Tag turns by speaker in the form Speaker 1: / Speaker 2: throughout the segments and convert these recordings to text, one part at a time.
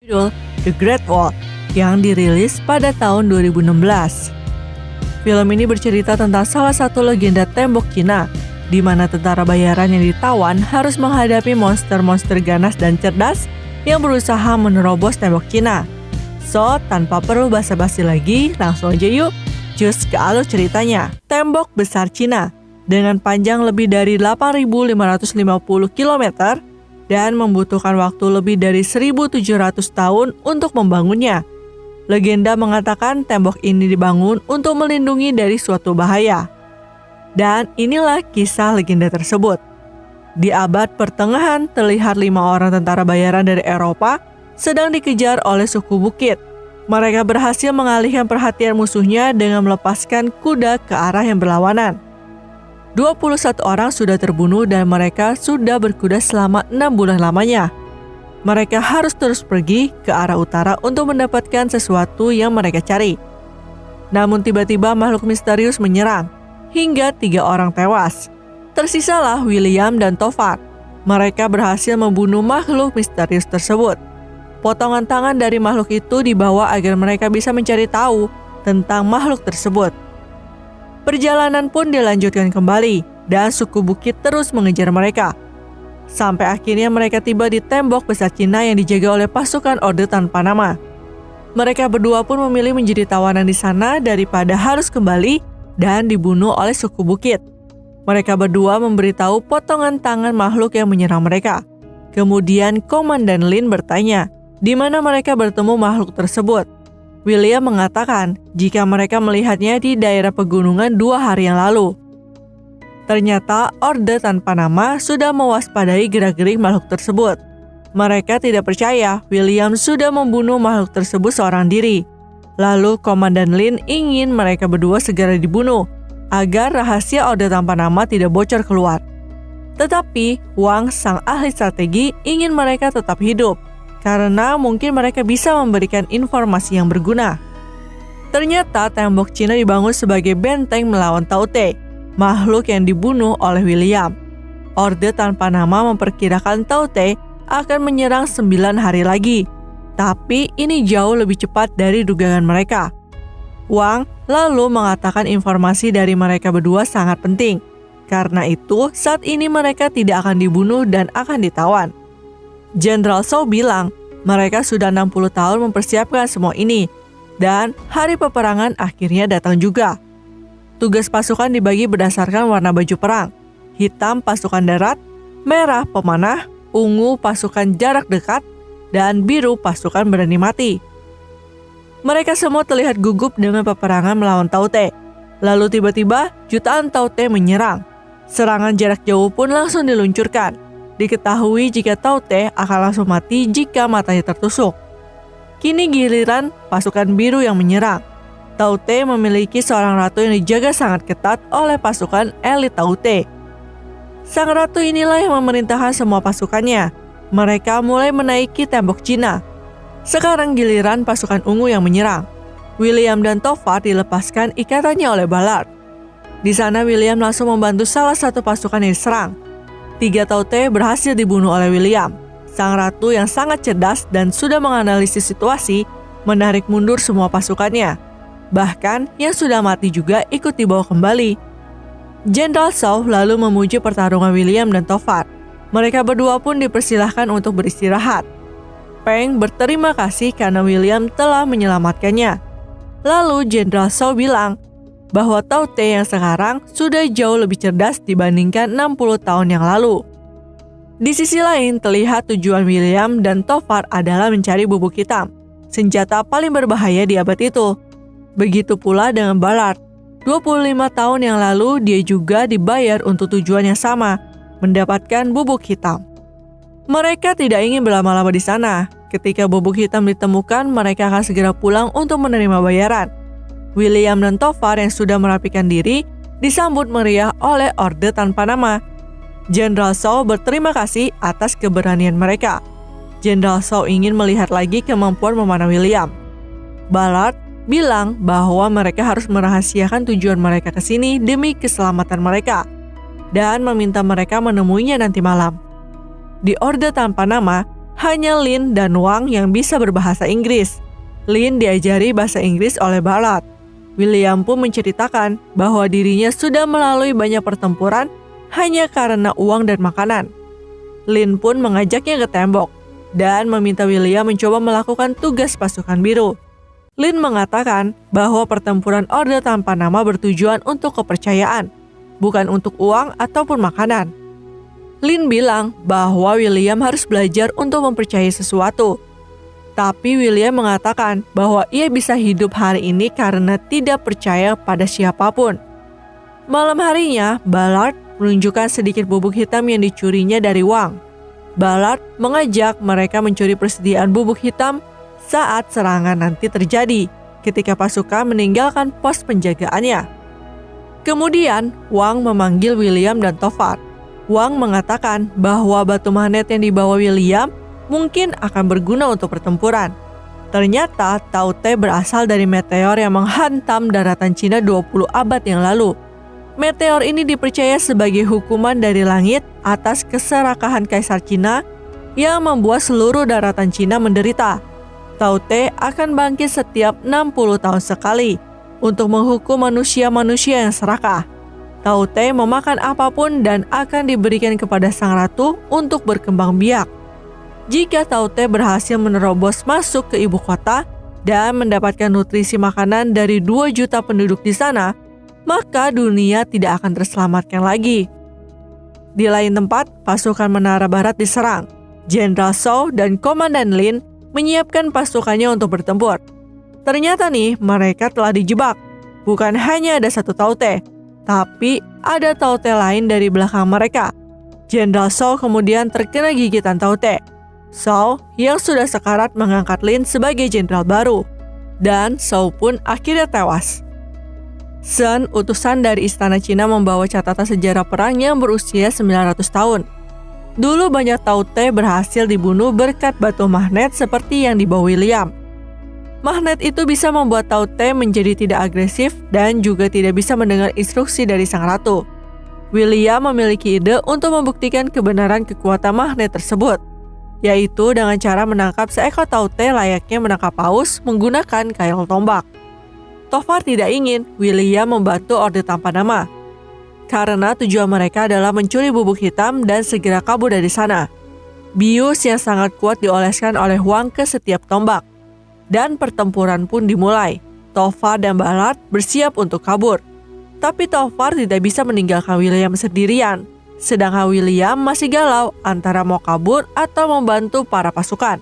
Speaker 1: berjudul The Great Wall yang dirilis pada tahun 2016. Film ini bercerita tentang salah satu legenda tembok Cina, di mana tentara bayaran yang ditawan harus menghadapi monster-monster ganas dan cerdas yang berusaha menerobos tembok Cina. So, tanpa perlu basa-basi lagi, langsung aja yuk, cus ke alur ceritanya. Tembok besar Cina, dengan panjang lebih dari 8.550 km dan membutuhkan waktu lebih dari 1.700 tahun untuk membangunnya. Legenda mengatakan tembok ini dibangun untuk melindungi dari suatu bahaya. Dan inilah kisah legenda tersebut. Di abad pertengahan, terlihat 5 orang tentara bayaran dari Eropa sedang dikejar oleh suku bukit. Mereka berhasil mengalihkan perhatian musuhnya dengan melepaskan kuda ke arah yang berlawanan. 21 orang sudah terbunuh dan mereka sudah berkuda selama 6 bulan lamanya. Mereka harus terus pergi ke arah utara untuk mendapatkan sesuatu yang mereka cari. Namun tiba-tiba makhluk misterius menyerang, hingga 3 orang tewas. Tersisalah William dan Tovar. Mereka berhasil membunuh makhluk misterius tersebut. Potongan tangan dari makhluk itu dibawa agar mereka bisa mencari tahu tentang makhluk tersebut. Perjalanan pun dilanjutkan kembali, dan suku bukit terus mengejar mereka. Sampai akhirnya mereka tiba di tembok besar Cina yang dijaga oleh pasukan Orde Tanpa Nama. Mereka berdua pun memilih menjadi tawanan di sana daripada harus kembali dan dibunuh oleh suku bukit. Mereka berdua memberitahu potongan tangan makhluk yang menyerang mereka. Kemudian Komandan Lin bertanya, di mana mereka bertemu makhluk tersebut. William mengatakan jika mereka melihatnya di daerah pegunungan 2 hari yang lalu. Ternyata Orde Tanpa Nama sudah mewaspadai gerak-gerik makhluk tersebut. Mereka tidak percaya William sudah membunuh makhluk tersebut seorang diri. Lalu Komandan Lin ingin mereka berdua segera dibunuh, agar rahasia Orde Tanpa Nama tidak bocor keluar. Tetapi Wang, sang ahli strategi, ingin mereka tetap hidup, karena mungkin mereka bisa memberikan informasi yang berguna. Ternyata tembok Cina dibangun sebagai benteng melawan Tao Te, makhluk yang dibunuh oleh William. Orde Tanpa Nama memperkirakan Tao Te akan menyerang 9 hari lagi, tapi ini jauh lebih cepat dari dugaan mereka. Wang lalu mengatakan informasi dari mereka berdua sangat penting. Karena itu, saat ini mereka tidak akan dibunuh dan akan ditawan. Jenderal Zhou bilang, mereka sudah 60 tahun mempersiapkan semua ini, dan hari peperangan akhirnya datang juga. Tugas pasukan dibagi berdasarkan warna baju perang. Hitam pasukan darat, merah pemanah, ungu pasukan jarak dekat, dan biru pasukan berani mati. Mereka semua terlihat gugup dengan peperangan melawan Tao Te. Lalu tiba-tiba jutaan Tao Te menyerang. Serangan jarak jauh pun langsung diluncurkan. Diketahui jika Tao Te akan langsung mati jika matanya tertusuk. Kini giliran pasukan biru yang menyerang. Tao Te memiliki seorang ratu yang dijaga sangat ketat oleh pasukan elit Tao Te. Sang ratu inilah yang memerintahkan semua pasukannya. Mereka mulai menaiki tembok Cina. Sekarang giliran pasukan ungu yang menyerang. William dan Tovar dilepaskan ikatannya oleh Ballard. Di sana William langsung membantu salah satu pasukan yang diserang. 3 Tao Te berhasil dibunuh oleh William. Sang ratu yang sangat cerdas dan sudah menganalisis situasi menarik mundur semua pasukannya. Bahkan yang sudah mati juga ikut dibawa kembali. Jenderal Zhou lalu memuji pertarungan William dan Tovar. Mereka berdua pun dipersilahkan untuk beristirahat. Peng berterima kasih karena William telah menyelamatkannya. Lalu Jenderal Zhou bilang bahwa Tao Te yang sekarang sudah jauh lebih cerdas dibandingkan 60 tahun yang lalu. Di sisi lain, terlihat tujuan William dan Tovar adalah mencari bubuk hitam, senjata paling berbahaya di abad itu. Begitu pula dengan Ballard. 25 tahun yang lalu dia juga dibayar untuk tujuan yang sama, mendapatkan bubuk hitam. Mereka tidak ingin berlama-lama di sana. Ketika bubuk hitam ditemukan, mereka akan segera pulang untuk menerima bayaran. William dan Tovar yang sudah merapikan diri disambut meriah oleh Orde Tanpa Nama. Jenderal Zhou berterima kasih atas keberanian mereka. Jenderal Zhou ingin melihat lagi kemampuan memanah William. Ballard bilang bahwa mereka harus merahasiakan tujuan mereka ke sini demi keselamatan mereka dan meminta mereka menemuinya nanti malam. Di Orde Tanpa Nama, hanya Lin dan Wang yang bisa berbahasa Inggris. Lin diajari bahasa Inggris oleh Ballard. William pun menceritakan bahwa dirinya sudah melalui banyak pertempuran hanya karena uang dan makanan. Lin pun mengajaknya ke tembok dan meminta William mencoba melakukan tugas pasukan biru. Lin mengatakan bahwa pertempuran Orde Tanpa Nama bertujuan untuk kepercayaan, bukan untuk uang ataupun makanan. Lin bilang bahwa William harus belajar untuk mempercayai sesuatu. Tapi William mengatakan bahwa ia bisa hidup hari ini karena tidak percaya pada siapapun. Malam harinya, Ballard menunjukkan sedikit bubuk hitam yang dicurinya dari Wang. Ballard mengajak mereka mencuri persediaan bubuk hitam saat serangan nanti terjadi ketika pasukan meninggalkan pos penjagaannya. Kemudian, Wang memanggil William dan Toffard. Wang mengatakan bahwa batu magnet yang dibawa William mungkin akan berguna untuk pertempuran. Ternyata Tao Te berasal dari meteor yang menghantam daratan Cina 20 abad yang lalu. Meteor ini dipercaya sebagai hukuman dari langit atas keserakahan Kaisar Cina yang membuat seluruh daratan Cina menderita. Tao Te akan bangkit setiap 60 tahun sekali untuk menghukum manusia-manusia yang serakah. Tao Te memakan apapun dan akan diberikan kepada sang ratu untuk berkembang biak. Jika Tao Te berhasil menerobos masuk ke ibu kota dan mendapatkan nutrisi makanan dari 2 juta penduduk di sana, maka dunia tidak akan terselamatkan lagi. Di lain tempat, pasukan Menara Barat diserang. Jenderal Zhou dan Komandan Lin menyiapkan pasukannya untuk bertempur. Ternyata nih, mereka telah dijebak. Bukan hanya ada satu Tao Te, tapi ada Tao Te lain dari belakang mereka. Jenderal Zhou kemudian terkena gigitan Tao Te. Zhou yang sudah sekarat mengangkat Lin sebagai jenderal baru, dan Zhou pun akhirnya tewas. Sun, utusan dari istana Cina, membawa catatan sejarah perang yang berusia 900 tahun. Dulu banyak Tao Te berhasil dibunuh berkat batu magnet seperti yang dibawa William. Magnet itu bisa membuat Tao Te menjadi tidak agresif dan juga tidak bisa mendengar instruksi dari sang ratu. William memiliki ide untuk membuktikan kebenaran kekuatan magnet tersebut, yaitu dengan cara menangkap seekor Tao Te layaknya menangkap paus menggunakan kail tombak. Toffard tidak ingin William membantu Orde Tanpa Nama, karena tujuan mereka adalah mencuri bubuk hitam dan segera kabur dari sana. Bius yang sangat kuat dioleskan oleh Wang ke setiap tombak, dan pertempuran pun dimulai. Toffard dan Ballard bersiap untuk kabur, tapi Toffard tidak bisa meninggalkan William sendirian. Sedangkan William masih galau antara mau kabur atau membantu para pasukan.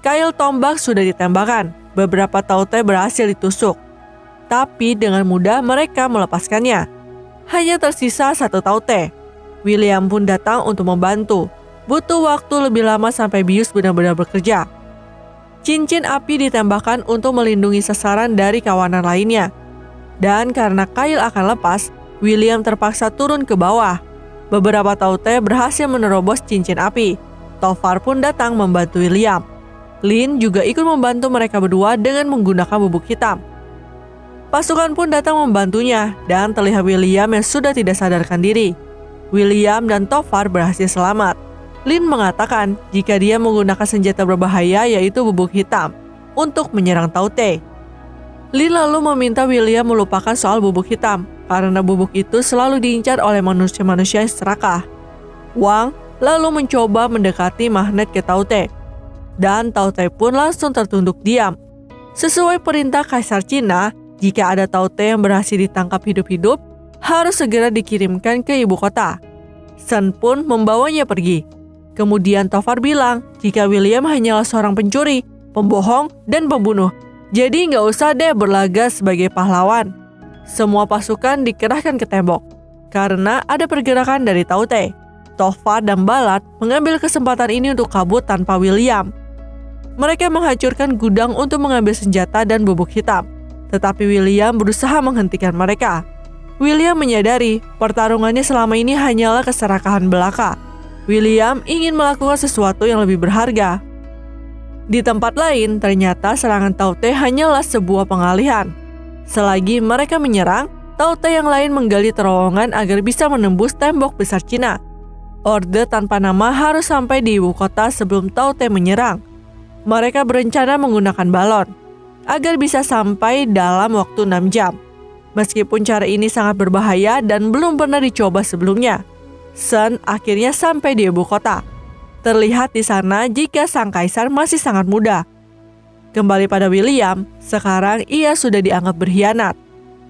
Speaker 1: Kail tombak sudah ditembakkan, beberapa Tao Te berhasil ditusuk. Tapi dengan mudah mereka melepaskannya. Hanya tersisa satu Tao Te. William pun datang untuk membantu. Butuh waktu lebih lama sampai bius benar-benar bekerja. Cincin api ditembakkan untuk melindungi sasaran dari kawanan lainnya. Dan karena kail akan lepas, William terpaksa turun ke bawah. Beberapa Tao Te berhasil menerobos cincin api. Toffard pun datang membantu William. Lin juga ikut membantu mereka berdua dengan menggunakan bubuk hitam. Pasukan pun datang membantunya dan terlihat William yang sudah tidak sadarkan diri. William dan Toffard berhasil selamat. Lin mengatakan jika dia menggunakan senjata berbahaya yaitu bubuk hitam untuk menyerang Tao Te. Lin lalu meminta William melupakan soal bubuk hitam karena bubuk itu selalu diincar oleh manusia-manusia yang serakah. Wang lalu mencoba mendekati magnet ke Tao Te, dan Tao Te pun langsung tertunduk diam. Sesuai perintah Kaisar Cina, jika ada Tao Te yang berhasil ditangkap hidup-hidup, harus segera dikirimkan ke ibu kota. Sun pun membawanya pergi. Kemudian Toffard bilang jika William hanyalah seorang pencuri, pembohong, dan pembunuh. Jadi nggak usah deh berlaga sebagai pahlawan. Semua pasukan dikerahkan ke tembok karena ada pergerakan dari Tao Te. Toffard dan Ballard mengambil kesempatan ini untuk kabur tanpa William. Mereka menghancurkan gudang untuk mengambil senjata dan bubuk hitam. Tetapi William berusaha menghentikan mereka. William menyadari pertarungannya selama ini hanyalah keserakahan belaka. William ingin melakukan sesuatu yang lebih berharga. Di tempat lain, ternyata serangan Tao Te hanyalah sebuah pengalihan. Selagi mereka menyerang, Tao Te yang lain menggali terowongan agar bisa menembus tembok besar Cina. Orde Tanpa Nama harus sampai di ibu kota sebelum Taute menyerang. Mereka berencana menggunakan balon agar bisa sampai dalam waktu 6 jam. Meskipun cara ini sangat berbahaya dan belum pernah dicoba sebelumnya, Sun akhirnya sampai di ibu kota. Terlihat di sana jika sang kaisar masih sangat muda. Kembali pada William, sekarang ia sudah dianggap berkhianat.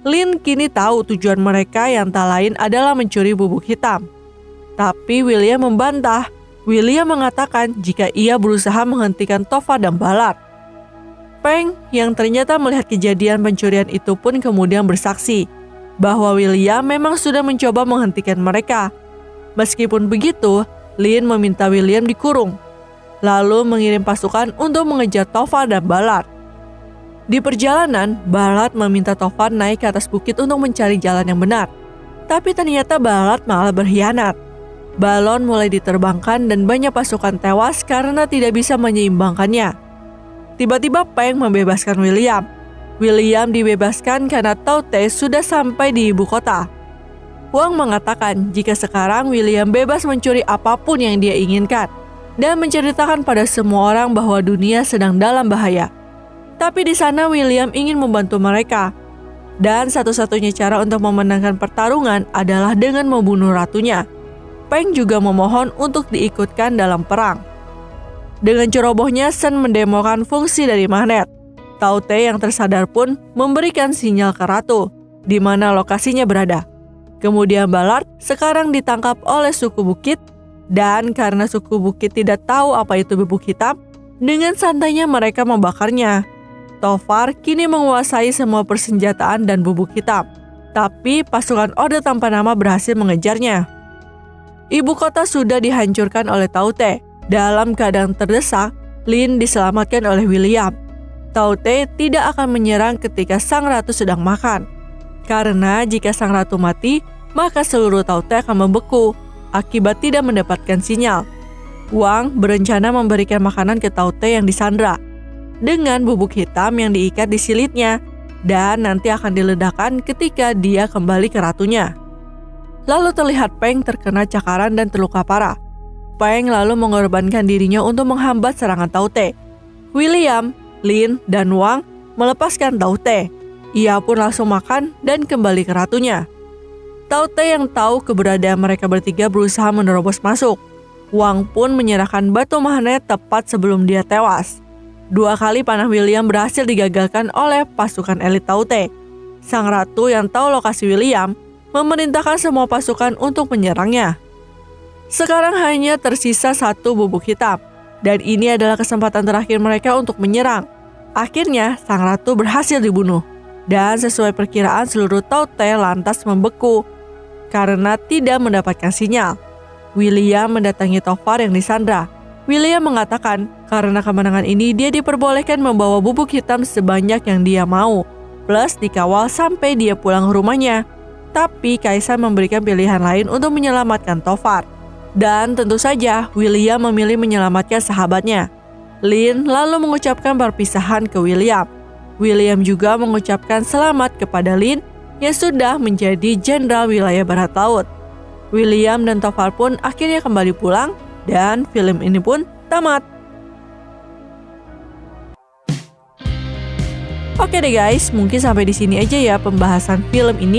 Speaker 1: Lin kini tahu tujuan mereka yang tak lain adalah mencuri bubuk hitam. Tapi William membantah. William mengatakan jika ia berusaha menghentikan Topher dan Ballard. Peng yang ternyata melihat kejadian pencurian itu pun kemudian bersaksi bahwa William memang sudah mencoba menghentikan mereka. Meskipun begitu, Lin meminta William dikurung, lalu mengirim pasukan untuk mengejar Topher dan Ballard. Di perjalanan, Ballard meminta Topher naik ke atas bukit untuk mencari jalan yang benar. Tapi ternyata Ballard malah berkhianat. Balon mulai diterbangkan dan banyak pasukan tewas karena tidak bisa menyeimbangkannya. Tiba-tiba Peng membebaskan William. William dibebaskan karena Taute sudah sampai di ibu kota. Wang mengatakan jika sekarang William bebas mencuri apapun yang dia inginkan dan menceritakan pada semua orang bahwa dunia sedang dalam bahaya. Tapi di sana William ingin membantu mereka. Dan satu-satunya cara untuk memenangkan pertarungan adalah dengan membunuh ratunya. Peng juga memohon untuk diikutkan dalam perang. Dengan cerobohnya, Sun mendemokan fungsi dari magnet. Taute yang tersadar pun memberikan sinyal ke ratu, di mana lokasinya berada. Kemudian Ballard sekarang ditangkap oleh suku bukit, dan karena suku bukit tidak tahu apa itu bubuk hitam, dengan santainya mereka membakarnya. Topher kini menguasai semua persenjataan dan bubuk hitam, tapi pasukan Orde Tanpa Nama berhasil mengejarnya. Ibu kota sudah dihancurkan oleh Taute. Dalam keadaan terdesak, Lin diselamatkan oleh William. Taute tidak akan menyerang ketika sang ratu sedang makan. Karena jika sang ratu mati, maka seluruh Taute akan membeku akibat tidak mendapatkan sinyal. Wang berencana memberikan makanan ke Taute yang disandra dengan bubuk hitam yang diikat di silitnya dan nanti akan diledakkan ketika dia kembali ke ratunya. Lalu terlihat Peng terkena cakaran dan terluka parah. Peng lalu mengorbankan dirinya untuk menghambat serangan Taute. William, Lin, dan Wang melepaskan Taute. Ia pun langsung makan dan kembali ke ratunya. Taute yang tahu keberadaan mereka bertiga berusaha menerobos masuk. Wang pun menyerahkan batu magnet tepat sebelum dia tewas. 2 kali panah William berhasil digagalkan oleh pasukan elit Taute. Sang ratu yang tahu lokasi William memerintahkan semua pasukan untuk menyerangnya. Sekarang hanya tersisa 1 bubuk hitam, dan ini adalah kesempatan terakhir mereka untuk menyerang. Akhirnya, sang ratu berhasil dibunuh, dan sesuai perkiraan seluruh Taute lantas membeku karena tidak mendapatkan sinyal. William mendatangi Topher yang disandra. William mengatakan karena kemenangan ini dia diperbolehkan membawa bubuk hitam sebanyak yang dia mau, plus dikawal sampai dia pulang ke rumahnya. Tapi Kaisar memberikan pilihan lain untuk menyelamatkan Topher. Dan tentu saja William memilih menyelamatkan sahabatnya. Lin lalu mengucapkan perpisahan ke William. William juga mengucapkan selamat kepada Lin yang sudah menjadi jenderal wilayah barat laut. William dan Topher pun akhirnya kembali pulang dan film ini pun tamat. Oke deh guys, mungkin sampai di sini aja ya pembahasan film ini.